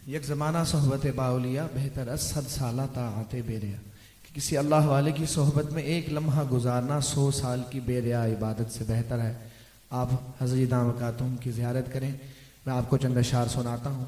یک زمانہ صحبت باولیہ بہتر از 100 سالہ طاعت بے ریا، کہ کسی اللہ والے کی صحبت میں ایک لمحہ گزارنا 100 سال کی بے ریا عبادت سے بہتر ہے۔ آپ حضرت مکاتم کی زیارت کریں۔ میں آپ کو چند اشعار سناتا ہوں۔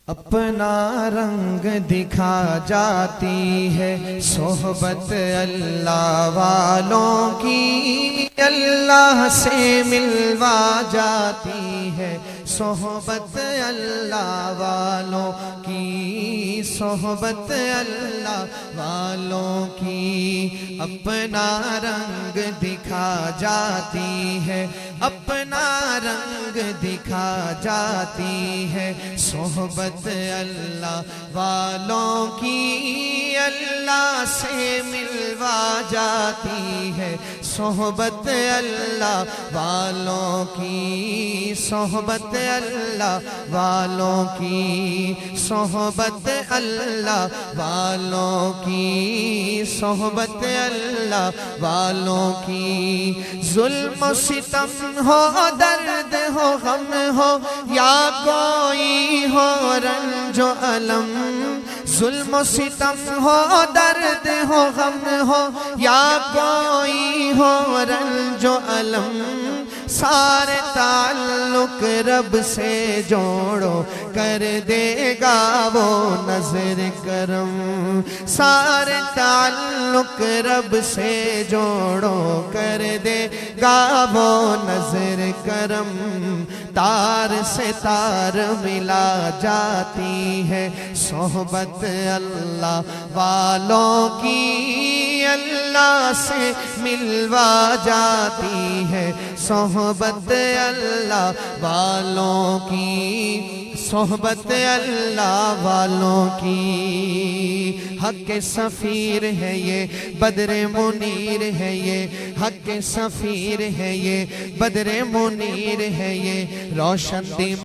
اپنا رنگ دکھا جاتی ہے صحبت اللہ والوں کی، اللہ سے ملوا جاتی ہے صحبت اللہ والوں کی، صحبت اللہ والوں کی۔ اپنا رنگ دکھا جاتی ہے، اپنا رنگ دکھا جاتی ہے صحبت اللہ والوں کی، اللہ سے ملوا جاتی ہے صحبت اللہ والوں کی، صحبت اللہ والوں کی، صحبت اللہ والوں کی، صحبت اللہ والوں کی۔ ظلم و ستم ہو، درد ہو، غم ہو، یا کوئی ہو رنج و علم، ظلم و ستم ہو، درد ہو، غم ہو، یا کوئی ہو رنج و علم، سارے تعلق رب سے جوڑو، کر دے گا وہ نظر کرم، سارے تعلق رب سے جوڑو، کر دے گا وہ نظر کرم۔ تار سے تار ملا جاتی ہے صحبت اللہ والوں کی، اللہ سے ملوا جاتی ہے صحبت اللہ والوں کی، صحبت اللہ والوں کی۔ حق سفیر ہے یہ، بدر منیر ہے یہ، حق سفیر ہے یہ، بدر منیر ہے یہ، روشن دم